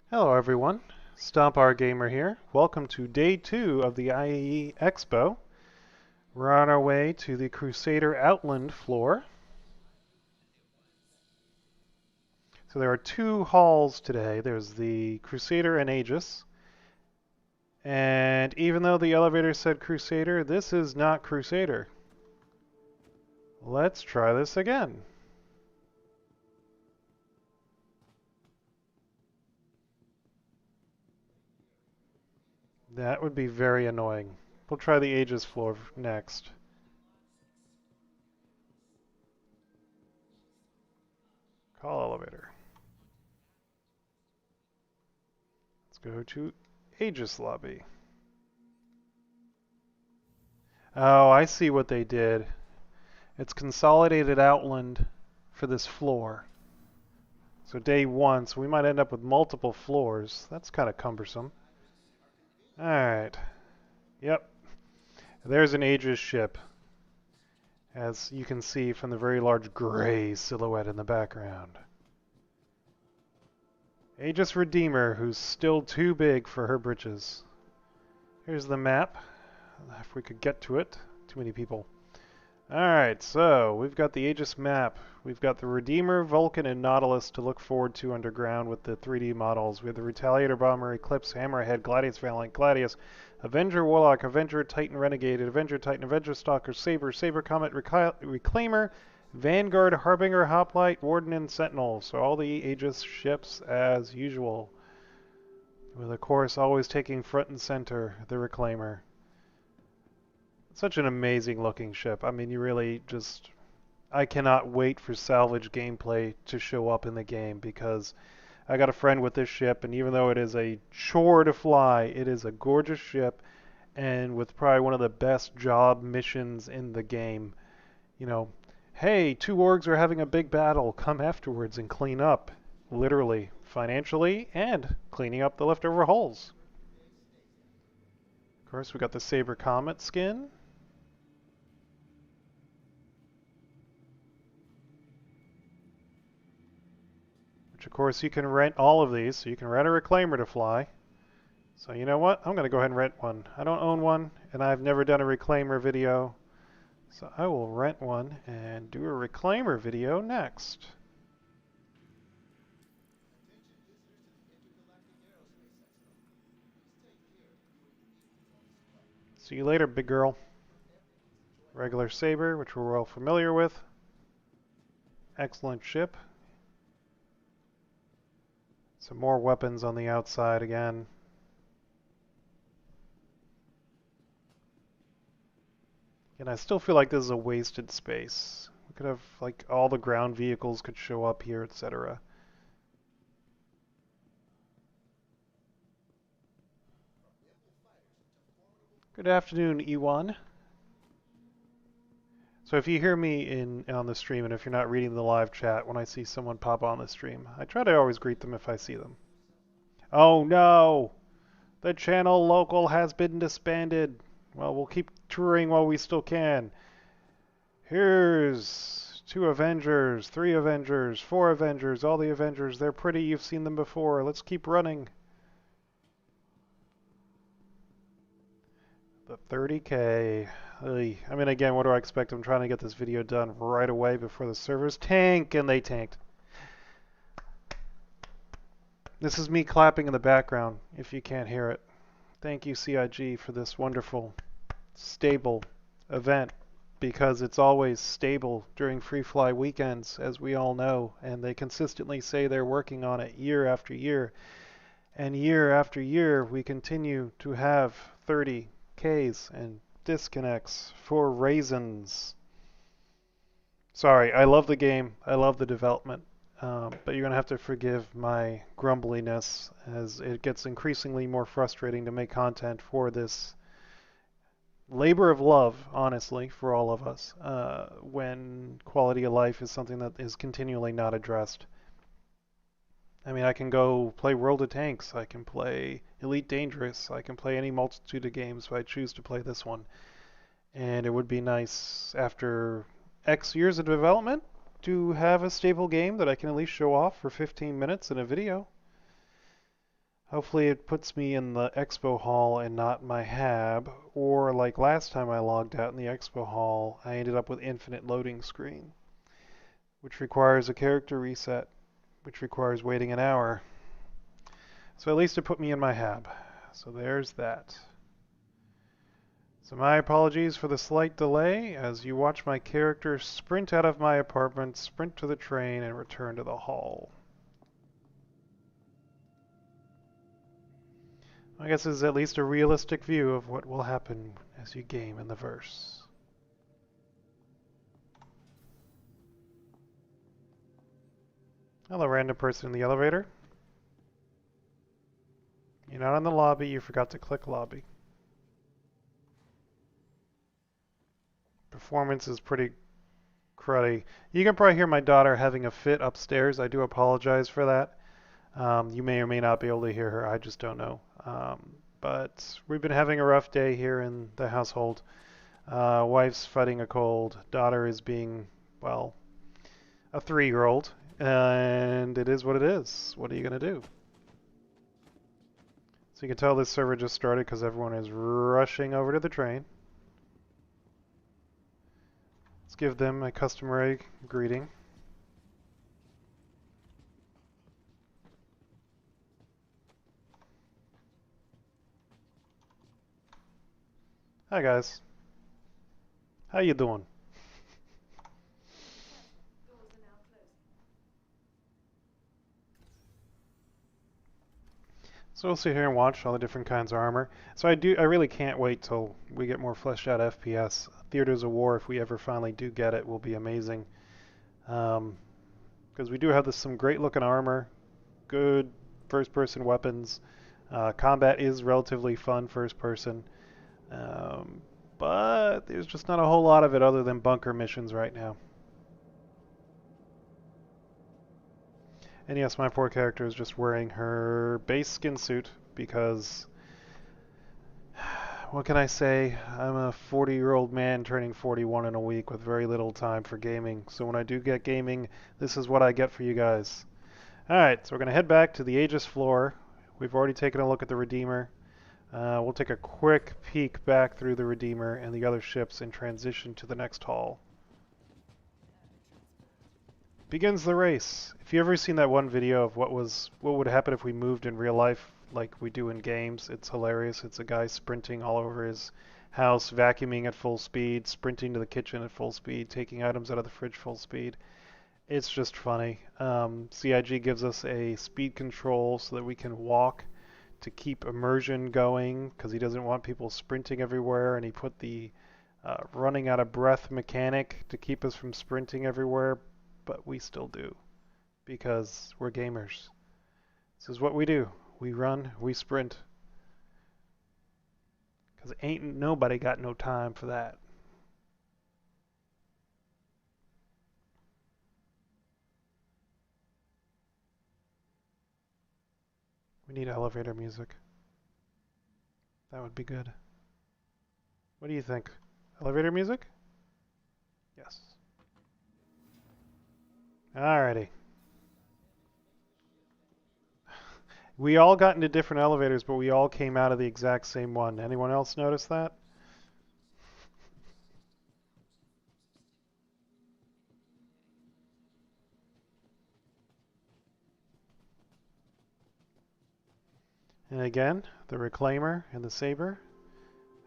Hello everyone, Stomp Our Gamer here. Welcome to day 2 of the IAE Expo. We're on our way to the Crusader Outland floor. So there are two halls today. There's the Crusader and Aegis. And even though the elevator said Crusader, this is not Crusader. Let's try this again. That would be very annoying. We'll try the Aegis floor next. Call elevator. Let's go to Aegis lobby. Oh, I see what they did. It's consolidated Outland for this floor. So day 1, so we might end up with multiple floors. That's kind of cumbersome. Alright. Yep. There's an Aegis ship, as you can see from the very large gray silhouette in the background. Aegis Redeemer, who's still too big for her britches. Here's the map. If we could get to it. Too many people. Alright, so we've got the Aegis map. We've got the Redeemer, Vulcan, and Nautilus to look forward to underground with the 3D models. We have the Retaliator, Bomber, Eclipse, Hammerhead, Gladius, Valiant, Gladius, Avenger, Warlock, Avenger, Titan, Renegade, Avenger, Titan, Avenger, Stalker, Saber, Saber, Comet, Reclaimer, Vanguard, Harbinger, Hoplite, Warden, and Sentinel. So all the Aegis ships as usual. With, of course, always taking front and center, the Reclaimer. Such an amazing looking ship. I mean, you really just... I cannot wait for salvage gameplay to show up in the game because I got a friend with this ship, and even though it is a chore to fly, it is a gorgeous ship and with probably one of the best job missions in the game. You know, hey, two orgs are having a big battle. Come afterwards and clean up. Literally, financially, and cleaning up the leftover hulls. Of course, we got the Saber Comet skin. Which of course you can rent all of these, so you can rent a reclaimer to fly. So you know what? I'm going to go ahead and rent one. I don't own one, and I've never done a reclaimer video. So I will rent one and do a reclaimer video next. See you later, big girl. Regular Saber, which we're well familiar with. Excellent ship. Some more weapons on the outside again. And I still feel like this is a wasted space. We could have, like, all the ground vehicles could show up here, etc. Good afternoon, Ewan. So if you hear me on the stream, and if you're not reading the live chat, when I see someone pop on the stream, I try to always greet them if I see them. Oh no! The channel local has been disbanded. Well, we'll keep touring while we still can. Here's 2 Avengers, 3 Avengers, 4 Avengers, all the Avengers. They're pretty, you've seen them before. Let's keep running. The 30K. I mean, again, what do I expect? I'm trying to get this video done right away before the servers tank, and they tanked. This is me clapping in the background, if you can't hear it. Thank you, CIG, for this wonderful, stable event, because it's always stable during free fly weekends, as we all know, and they consistently say they're working on it year after year. And year after year, we continue to have 30Ks and disconnects for raisins. Sorry, I love the game. I love the development. But you're going to have to forgive my grumbliness as it gets increasingly more frustrating to make content for this labor of love, honestly, for all of us, when quality of life is something that is continually not addressed. I mean, I can go play World of Tanks, I can play Elite Dangerous, I can play any multitude of games, but I choose to play this one. And it would be nice, after X years of development, to have a stable game that I can at least show off for 15 minutes in a video. Hopefully it puts me in the expo hall and not my hab, or like last time I logged out in the expo hall, I ended up with infinite loading screen, which requires a character reset, which requires waiting an hour. So at least it put me in my hab. So there's that. So my apologies for the slight delay as you watch my character sprint out of my apartment, sprint to the train, and return to the hall. I guess this is at least a realistic view of what will happen as you game in the verse. Hello, random person in the elevator. You're not in the lobby, you forgot to click lobby. Performance is pretty cruddy. You can probably hear my daughter having a fit upstairs. I do apologize for that. You may or may not be able to hear her. I just don't know. But we've been having a rough day here in the household. Wife's fighting a cold. Daughter is being, well, a 3-year-old. And it is what it is. What are you going to do? So you can tell this server just started because everyone is rushing over to the train. Let's give them a customary greeting. Hi guys. How you doing? So we'll sit here and watch all the different kinds of armor. So I really can't wait till we get more fleshed out FPS. Theaters of War, if we ever finally do get it, will be amazing. Because we do have some great looking armor, good first person weapons. Combat is relatively fun first person. But there's just not a whole lot of it other than bunker missions right now. And yes, my poor character is just wearing her base skin suit because, what can I say? I'm a 40-year-old man turning 41 in a week with very little time for gaming. So when I do get gaming, this is what I get for you guys. Alright, so we're going to head back to the Aegis floor. We've already taken a look at the Redeemer. We'll take a quick peek back through the Redeemer and the other ships and transition to the next hall. Begins the race. If you ever seen that one video of what would happen if we moved in real life like we do in games, it's hilarious. It's a guy sprinting all over his house, vacuuming at full speed, sprinting to the kitchen at full speed, taking items out of the fridge full speed. It's just funny. CIG gives us a speed control so that we can walk to keep immersion going because he doesn't want people sprinting everywhere, and he put the running out of breath mechanic to keep us from sprinting everywhere, but we still do because we're gamers. This is what we do. We run, we sprint. Because ain't nobody got no time for that. We need elevator music. That would be good. What do you think? Elevator music? Yes. Alrighty. We all got into different elevators, but we all came out of the exact same one. Anyone else notice that? And again, the Reclaimer and the Saber.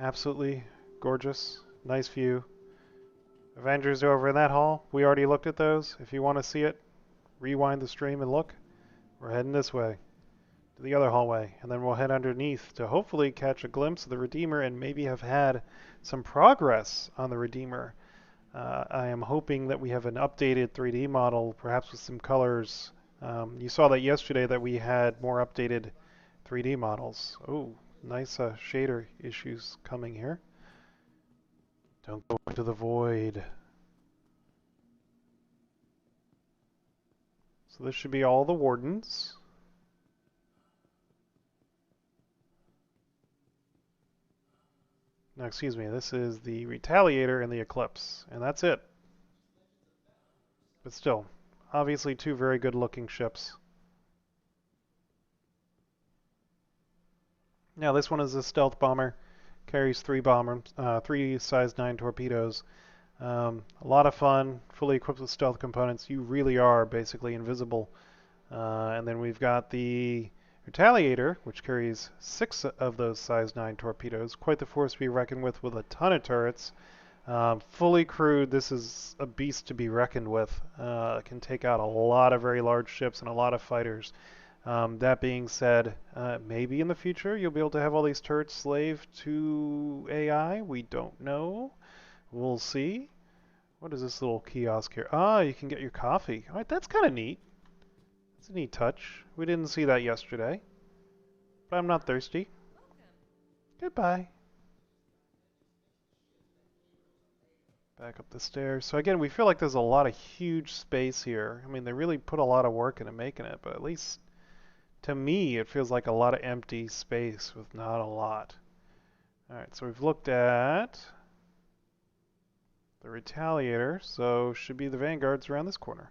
Absolutely gorgeous. Nice view. Avengers are over in that hall. We already looked at those. If you want to see it, rewind the stream and look. We're heading this way to the other hallway, and then we'll head underneath to hopefully catch a glimpse of the Redeemer and maybe have had some progress on the Redeemer. I am hoping that we have an updated 3D model, perhaps with some colors. You saw that yesterday that we had more updated 3D models. Oh, nice shader issues coming here. Don't go into the void. So this should be all the wardens. No, excuse me, this is the Retaliator and the Eclipse, and that's it. But still, obviously two very good looking ships. Now this one is a stealth bomber, carries three size 9 torpedoes. A lot of fun, fully equipped with stealth components. You really are basically invisible. And then we've got the Retaliator, which carries 6 of those size 9 torpedoes. Quite the force to be reckoned with a ton of turrets. Fully crewed, this is a beast to be reckoned with. Can take out a lot of very large ships and a lot of fighters. That being said, maybe in the future you'll be able to have all these turrets slave to AI. We don't know. We'll see. What is this little kiosk here? Ah, you can get your coffee. All right, that's kind of neat. It's a neat touch. We didn't see that yesterday. But I'm not thirsty. Goodbye. Back up the stairs. So again, we feel like there's a lot of huge space here. I mean, they really put a lot of work into making it, but at least to me, it feels like a lot of empty space with not a lot. All right, so we've looked at the Retaliator, so should be the Vanguards around this corner.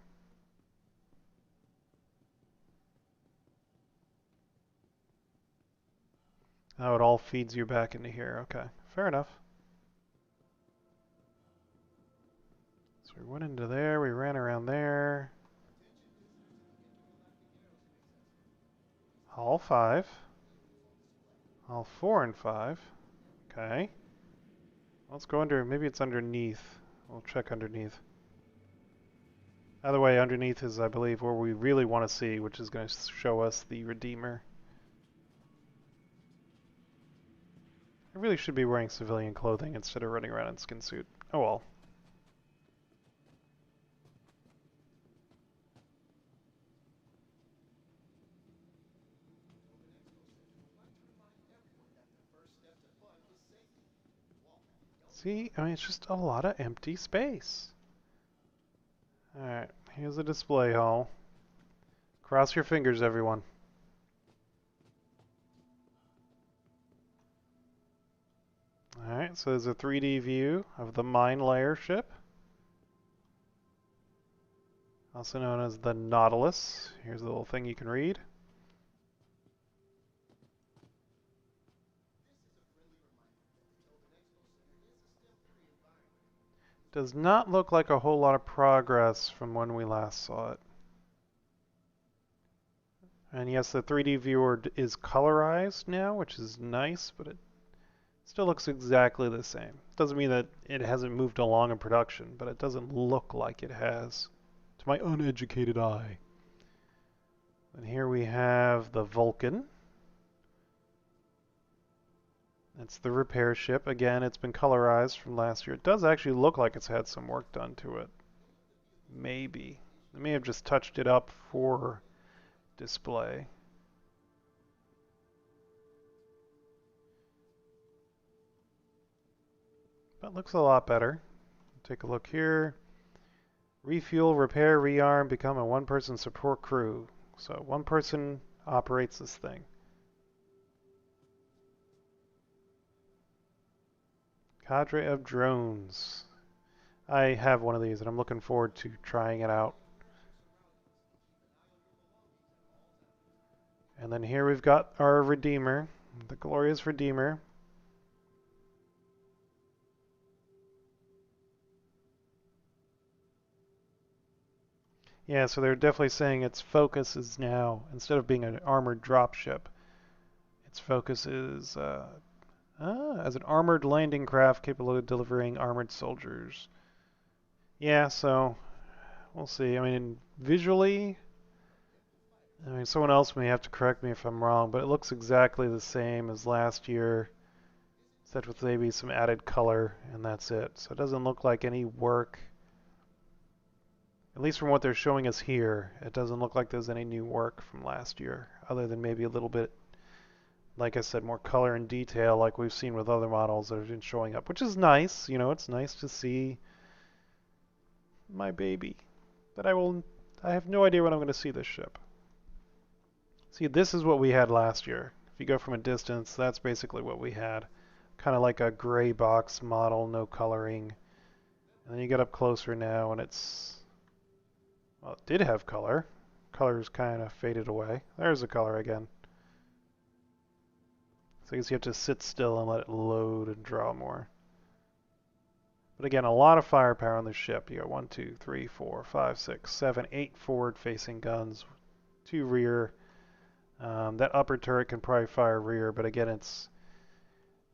Oh, it all feeds you back into here. Okay, fair enough. So we went into there, we ran around there. Hall 5. Hall 4 and 5. Okay. Let's go under, maybe it's underneath. We'll check underneath. Either way, underneath is, I believe, where we really want to see, which is going to show us the Redeemer. I really should be wearing civilian clothing instead of running around in skin suit. Oh well. See, I mean, it's just a lot of empty space. Alright, here's the display hall. Cross your fingers, everyone. Alright, so there's a 3D view of the mine layer ship, also known as the Nautilus. Here's the little thing you can read. Does not look like a whole lot of progress from when we last saw it. And yes, the 3D viewer is colorized now, which is nice, but it still looks exactly the same. Doesn't mean that it hasn't moved along in production, but it doesn't look like it has to my uneducated eye. And here we have the Vulcan. It's the repair ship. Again, it's been colorized from last year. It does actually look like it's had some work done to it. Maybe. They may have just touched it up for display. But looks a lot better. Take a look here. Refuel, repair, rearm, become a one-person support crew. So one person operates this thing. Cadre of drones. I have one of these and I'm looking forward to trying it out. And then here we've got our Redeemer, the glorious Redeemer. Yeah, so they're definitely saying its focus is now, instead of being an armored dropship, its focus is as an armored landing craft capable of delivering armored soldiers. Yeah, so we'll see. I mean, visually, I mean, someone else may have to correct me if I'm wrong, but it looks exactly the same as last year, except with maybe some added color, and that's it. So it doesn't look like any work, at least from what they're showing us here, it doesn't look like there's any new work from last year, other than maybe a little bit, like I said, more color and detail like we've seen with other models that have been showing up, which is nice. You know, it's nice to see my baby. But I have no idea when I'm going to see this ship. See, this is what we had last year. If you go from a distance, that's basically what we had. Kind of like a gray box model, no coloring. And then you get up closer now and it's, well, it did have color. Color's kind of faded away. There's the color again. So I guess you have to sit still and let it load and draw more. But again, a lot of firepower on this ship. You got 1, 2, 3, 4, 5, 6, 7, 8 forward-facing guns, 2 rear. That upper turret can probably fire rear, but again,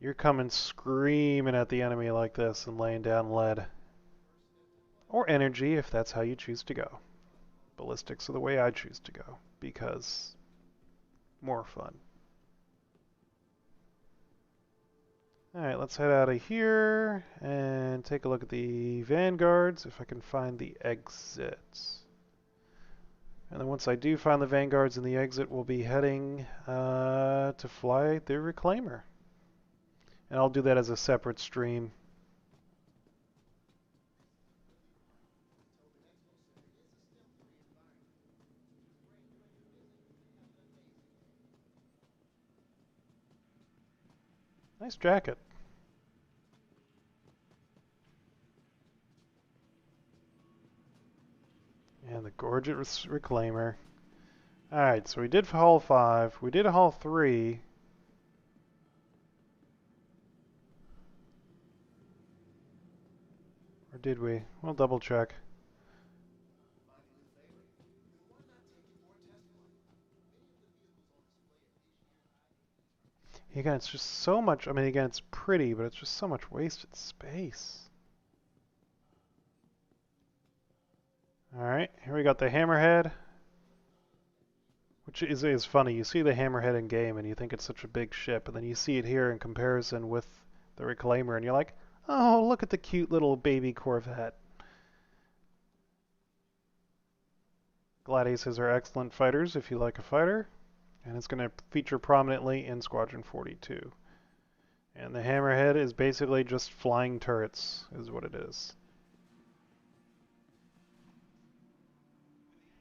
you're coming screaming at the enemy like this and laying down lead. Or energy, if that's how you choose to go. Ballistics are the way I choose to go, because more fun. Alright, let's head out of here and take a look at the vanguards, if I can find the exits. And then once I do find the vanguards and the exit, we'll be heading to fly the Reclaimer. And I'll do that as a separate stream. Nice jacket. And the gorgeous Reclaimer. Alright, so we did Hull 5. We did Hull 3. Or did we? We'll double check. Again, it's just so much, I mean, again, it's pretty, but it's just so much wasted space. Alright, here we got the Hammerhead, which is funny. You see the Hammerhead in game and you think it's such a big ship, and then you see it here in comparison with the Reclaimer and you're like, oh, look at the cute little baby Corvette. Gladiuses are excellent fighters if you like a fighter, and it's going to feature prominently in Squadron 42. And the Hammerhead is basically just flying turrets, is what it is.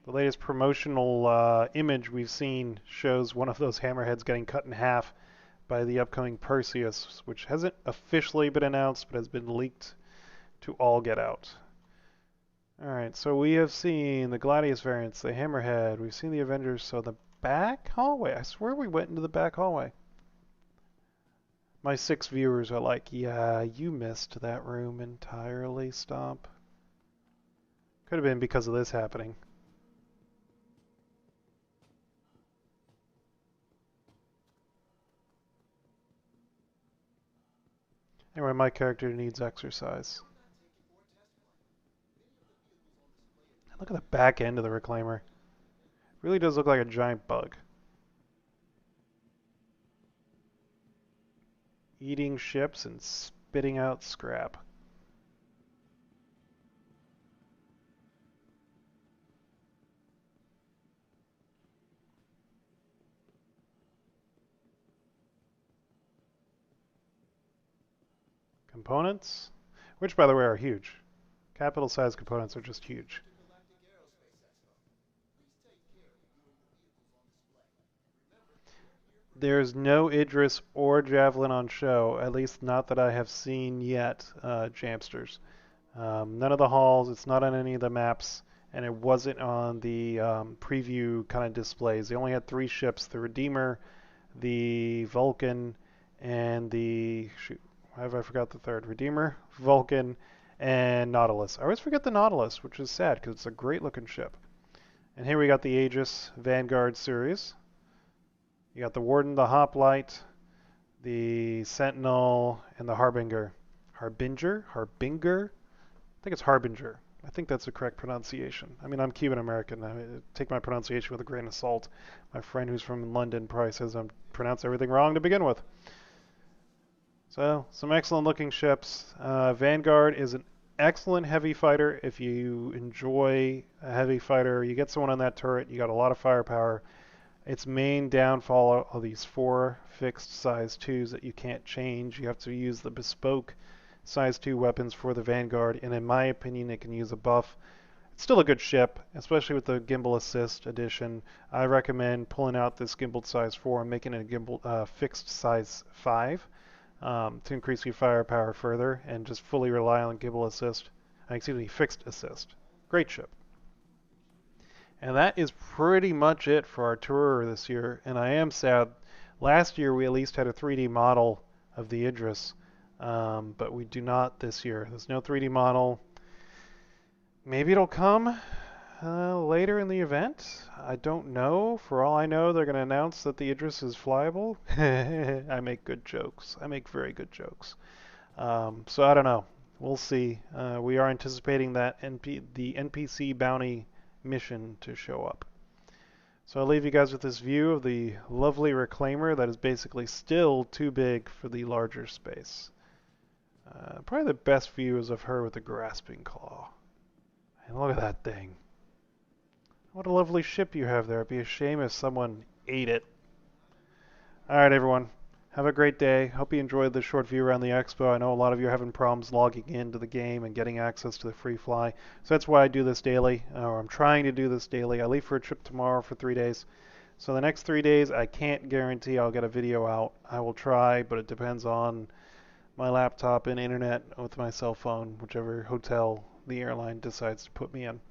The latest promotional image we've seen shows one of those hammerheads getting cut in half by the upcoming Perseus, which hasn't officially been announced, but has been leaked to all get out. Alright, so we have seen the Gladius variants, the Hammerhead, we've seen the Avengers, so the back hallway. I swear we went into the back hallway. My 6 viewers are like, yeah, you missed that room entirely, Stomp. Could have been because of this happening. Anyway, my character needs exercise. Look at the back end of the Reclaimer. It really does look like a giant bug. Eating ships and spitting out scrap. Components, which by the way are huge. Capital size components are just huge. There's no Idris or Javelin on show, at least not that I have seen yet, Jamsters. None of the halls, it's not on any of the maps, and it wasn't on the preview kind of displays. They only had 3 ships, the Redeemer, the Vulcan, and the... shoot, why have I forgot the third? Redeemer, Vulcan, and Nautilus. I always forget the Nautilus, which is sad because it's a great looking ship. And here we got the Aegis Vanguard series. You got the Warden, the Hoplite, the Sentinel, and the Harbinger. Harbinger? Harbinger? I think it's Harbinger. I think that's the correct pronunciation. I mean, I'm Cuban American. I take my pronunciation with a grain of salt. My friend who's from London probably says I'm pronouncing everything wrong to begin with. So, some excellent looking ships. Vanguard is an excellent heavy fighter. If you enjoy a heavy fighter, you get someone on that turret, you got a lot of firepower. Its main downfall are these 4 fixed size 2s that you can't change. You have to use the bespoke size 2 weapons for the Vanguard, and in my opinion it can use a buff. It's still a good ship, especially with the gimbal assist edition. I recommend pulling out this gimbal size 4 and making it a gimbal fixed size 5 to increase your firepower further and just fully rely on gimbal assist. Excuse me, fixed assist. Great ship. And that is pretty much it for our tour this year, and I am sad Last year we at least had a 3D model of the Idris, but we do not this year. There's no 3D model. Maybe it'll come later in the event. I don't know. For all I know, they're going to announce that the Idris is flyable. I make good jokes. I make very good jokes. So I don't know. We'll see. We are anticipating that the NPC bounty mission to show up. So I'll leave you guys with this view of the lovely reclaimer that is basically still too big for the larger space. Probably the best view is of her with the grasping claw. And look at that thing. What a lovely ship you have there. It'd be a shame if someone ate it. Alright everyone, have a great day. Hope you enjoyed this short view around the expo. I know a lot of you are having problems logging into the game and getting access to the free fly. So that's why I do this daily, or I'm trying to do this daily. I leave for a trip tomorrow for 3 days. So the next 3 days, I can't guarantee I'll get a video out. I will try, but it depends on my laptop and internet with my cell phone, whichever hotel the airline decides to put me in.